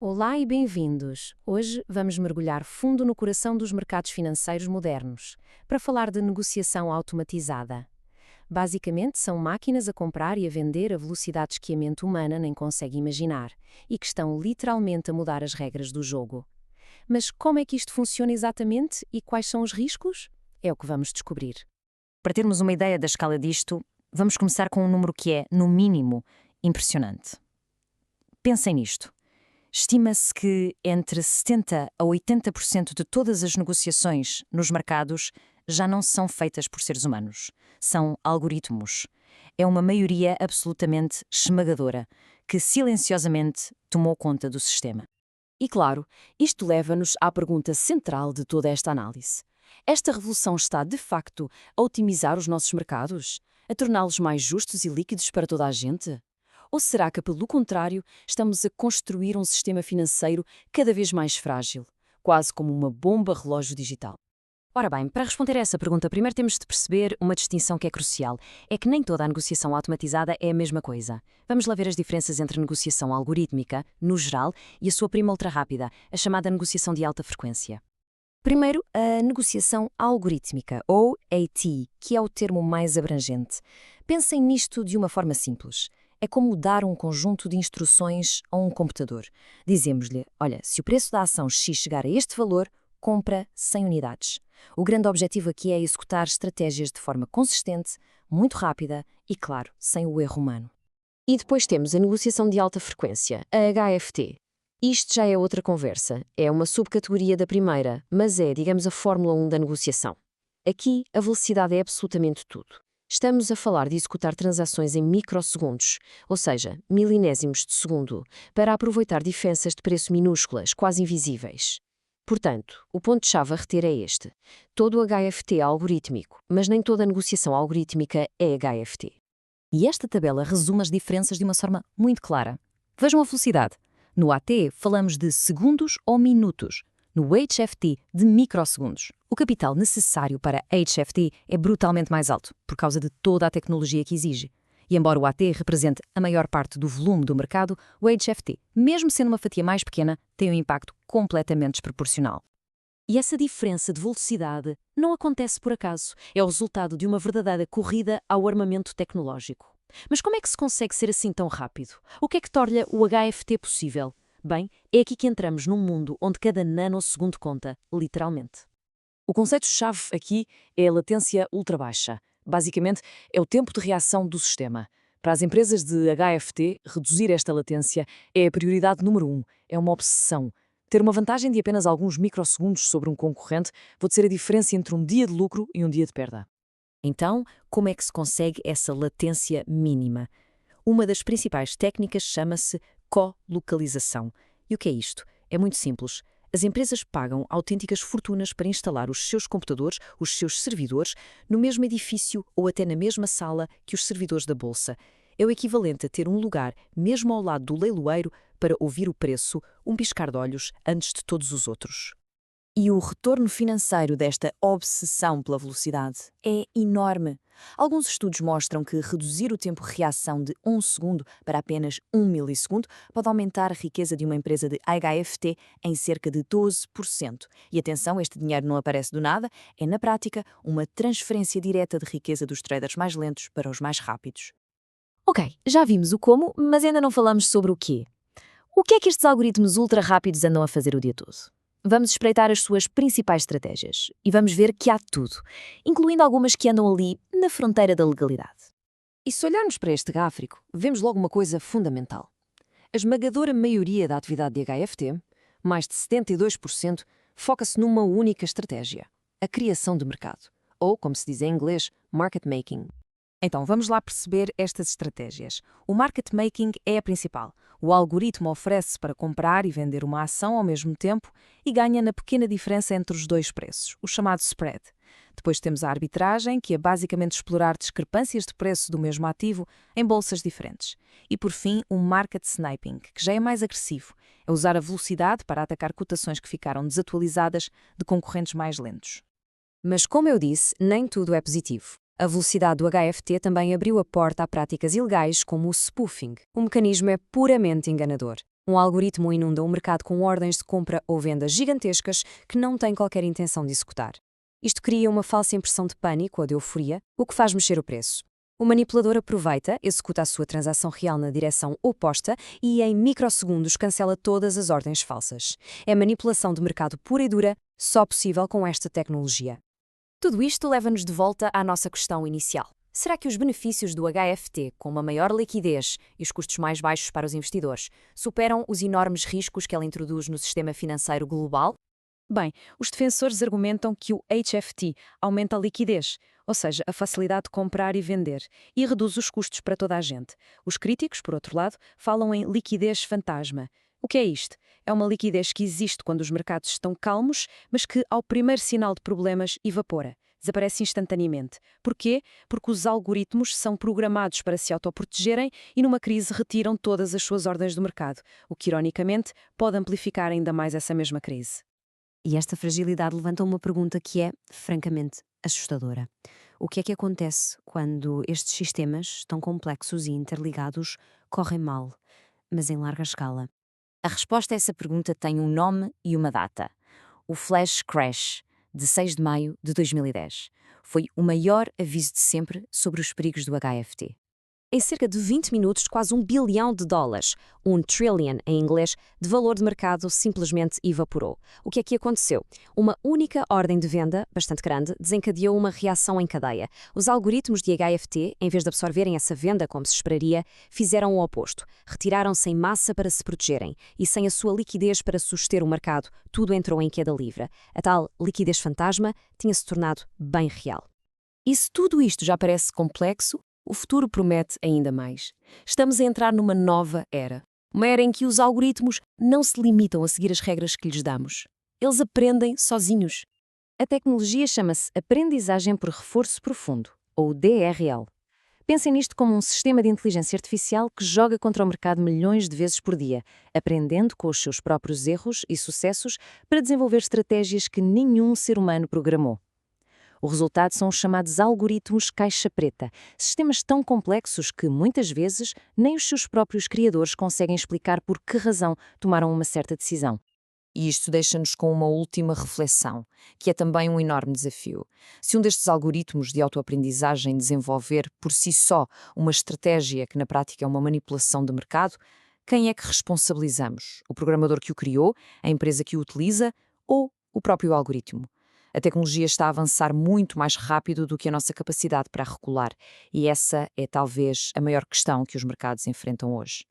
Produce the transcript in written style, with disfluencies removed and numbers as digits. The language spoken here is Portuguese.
Olá e bem-vindos! Hoje vamos mergulhar fundo no coração dos mercados financeiros modernos, para falar de negociação automatizada. Basicamente, são máquinas a comprar e a vender a velocidades que a mente humana nem consegue imaginar, e que estão literalmente a mudar as regras do jogo. Mas como é que isto funciona exatamente e quais são os riscos? É o que vamos descobrir. Para termos uma ideia da escala disto, vamos começar com um número que é, no mínimo, impressionante. Pensem nisto. Estima-se que entre 70% a 80% de todas as negociações nos mercados já não são feitas por seres humanos. São algoritmos. É uma maioria absolutamente esmagadora que silenciosamente tomou conta do sistema. E claro, isto leva-nos à pergunta central de toda esta análise. Esta revolução está, de facto, a otimizar os nossos mercados? A torná-los mais justos e líquidos para toda a gente? Ou será que, pelo contrário, estamos a construir um sistema financeiro cada vez mais frágil, quase como uma bomba relógio digital? Ora bem, para responder a essa pergunta, primeiro temos de perceber uma distinção que é crucial. É que nem toda a negociação automatizada é a mesma coisa. Vamos lá ver as diferenças entre negociação algorítmica, no geral, e a sua prima ultra-rápida, a chamada negociação de alta frequência. Primeiro, a negociação algorítmica, ou AT, que é o termo mais abrangente. Pensem nisto de uma forma simples. É como dar um conjunto de instruções a um computador. Dizemos-lhe, olha, se o preço da ação X chegar a este valor, compra 100 unidades. O grande objetivo aqui é executar estratégias de forma consistente, muito rápida e, claro, sem o erro humano. E depois temos a negociação de alta frequência, a HFT. Isto já é outra conversa, é uma subcategoria da primeira, mas é, digamos, a Fórmula 1 da negociação. Aqui, a velocidade é absolutamente tudo. Estamos a falar de executar transações em microsegundos, ou seja, milinésimos de segundo, para aproveitar diferenças de preço minúsculas, quase invisíveis. Portanto, o ponto-chave a reter é este. Todo o HFT é algorítmico, mas nem toda a negociação algorítmica é HFT. E esta tabela resume as diferenças de uma forma muito clara. Vejam a velocidade. No AT falamos de segundos ou minutos. No HFT, de microsegundos. O capital necessário para HFT é brutalmente mais alto, por causa de toda a tecnologia que exige. E embora o AT represente a maior parte do volume do mercado, o HFT, mesmo sendo uma fatia mais pequena, tem um impacto completamente desproporcional. E essa diferença de velocidade não acontece por acaso, é o resultado de uma verdadeira corrida ao armamento tecnológico. Mas como é que se consegue ser assim tão rápido? O que é que torna o HFT possível? Bem, é aqui que entramos num mundo onde cada nanosegundo conta, literalmente. O conceito-chave aqui é a latência ultrabaixa. Basicamente, é o tempo de reação do sistema. Para as empresas de HFT, reduzir esta latência é a prioridade número 1, é uma obsessão. Ter uma vantagem de apenas alguns microsegundos sobre um concorrente pode ser a diferença entre um dia de lucro e um dia de perda. Então, como é que se consegue essa latência mínima? Uma das principais técnicas chama-se colocalização. E o que é isto? É muito simples. As empresas pagam autênticas fortunas para instalar os seus computadores, os seus servidores, no mesmo edifício ou até na mesma sala que os servidores da bolsa. É o equivalente a ter um lugar, mesmo ao lado do leiloeiro, para ouvir o preço, um piscar de olhos, antes de todos os outros. E o retorno financeiro desta obsessão pela velocidade é enorme. Alguns estudos mostram que reduzir o tempo de reação de 1 segundo para apenas 1 milissegundo pode aumentar a riqueza de uma empresa de HFT em cerca de 12%. E atenção, este dinheiro não aparece do nada, é na prática uma transferência direta de riqueza dos traders mais lentos para os mais rápidos. Ok, já vimos o como, mas ainda não falamos sobre o quê. O que é que estes algoritmos ultra rápidos andam a fazer o dia todo? Vamos espreitar as suas principais estratégias e vamos ver que há tudo, incluindo algumas que andam ali na fronteira da legalidade. E se olharmos para este gráfico, vemos logo uma coisa fundamental. A esmagadora maioria da atividade de HFT, mais de 72%, foca-se numa única estratégia, a criação de mercado, ou, como se diz em inglês, market making. Então, vamos lá perceber estas estratégias. O market making é a principal. O algoritmo oferece para comprar e vender uma ação ao mesmo tempo e ganha na pequena diferença entre os dois preços, o chamado spread. Depois temos a arbitragem, que é basicamente explorar discrepâncias de preço do mesmo ativo em bolsas diferentes. E por fim, o market sniping, que já é mais agressivo. É usar a velocidade para atacar cotações que ficaram desatualizadas de concorrentes mais lentos. Mas, como eu disse, nem tudo é positivo. A velocidade do HFT também abriu a porta a práticas ilegais como o spoofing. O mecanismo é puramente enganador. Um algoritmo inunda o mercado com ordens de compra ou venda gigantescas que não têm qualquer intenção de executar. Isto cria uma falsa impressão de pânico ou de euforia, o que faz mexer o preço. O manipulador aproveita, executa a sua transação real na direção oposta e, em microsegundos, cancela todas as ordens falsas. É manipulação de mercado pura e dura, só possível com esta tecnologia. Tudo isto leva-nos de volta à nossa questão inicial. Será que os benefícios do HFT, com uma maior liquidez e os custos mais baixos para os investidores, superam os enormes riscos que ela introduz no sistema financeiro global? Bem, os defensores argumentam que o HFT aumenta a liquidez, ou seja, a facilidade de comprar e vender, e reduz os custos para toda a gente. Os críticos, por outro lado, falam em liquidez fantasma. O que é isto? É uma liquidez que existe quando os mercados estão calmos, mas que, ao primeiro sinal de problemas, evapora. Desaparece instantaneamente. Porquê? Porque os algoritmos são programados para se autoprotegerem e, numa crise, retiram todas as suas ordens do mercado, o que, ironicamente, pode amplificar ainda mais essa mesma crise. E esta fragilidade levanta uma pergunta que é, francamente, assustadora. O que é que acontece quando estes sistemas, tão complexos e interligados, correm mal, mas em larga escala? A resposta a essa pergunta tem um nome e uma data. O Flash Crash, de 6 de maio de 2010. Foi o maior aviso de sempre sobre os perigos do HFT. Em cerca de 20 minutos, quase $1 bilhão, 1 trillion em inglês, de valor de mercado simplesmente evaporou. O que é que aconteceu? Uma única ordem de venda, bastante grande, desencadeou uma reação em cadeia. Os algoritmos de HFT, em vez de absorverem essa venda como se esperaria, fizeram o oposto. Retiraram-se em massa para se protegerem e sem a sua liquidez para suster o mercado, tudo entrou em queda livre. A tal liquidez fantasma tinha-se tornado bem real. E se tudo isto já parece complexo, o futuro promete ainda mais. Estamos a entrar numa nova era. Uma era em que os algoritmos não se limitam a seguir as regras que lhes damos. Eles aprendem sozinhos. A tecnologia chama-se Aprendizagem por Reforço Profundo, ou DRL. Pensem nisto como um sistema de inteligência artificial que joga contra o mercado milhões de vezes por dia, aprendendo com os seus próprios erros e sucessos para desenvolver estratégias que nenhum ser humano programou. O resultado são os chamados algoritmos caixa preta, sistemas tão complexos que, muitas vezes, nem os seus próprios criadores conseguem explicar por que razão tomaram uma certa decisão. E isto deixa-nos com uma última reflexão, que é também um enorme desafio. Se um destes algoritmos de autoaprendizagem desenvolver por si só uma estratégia que na prática é uma manipulação de mercado, quem é que responsabilizamos? O programador que o criou, a empresa que o utiliza ou o próprio algoritmo? A tecnologia está a avançar muito mais rápido do que a nossa capacidade para recular, e essa é talvez a maior questão que os mercados enfrentam hoje.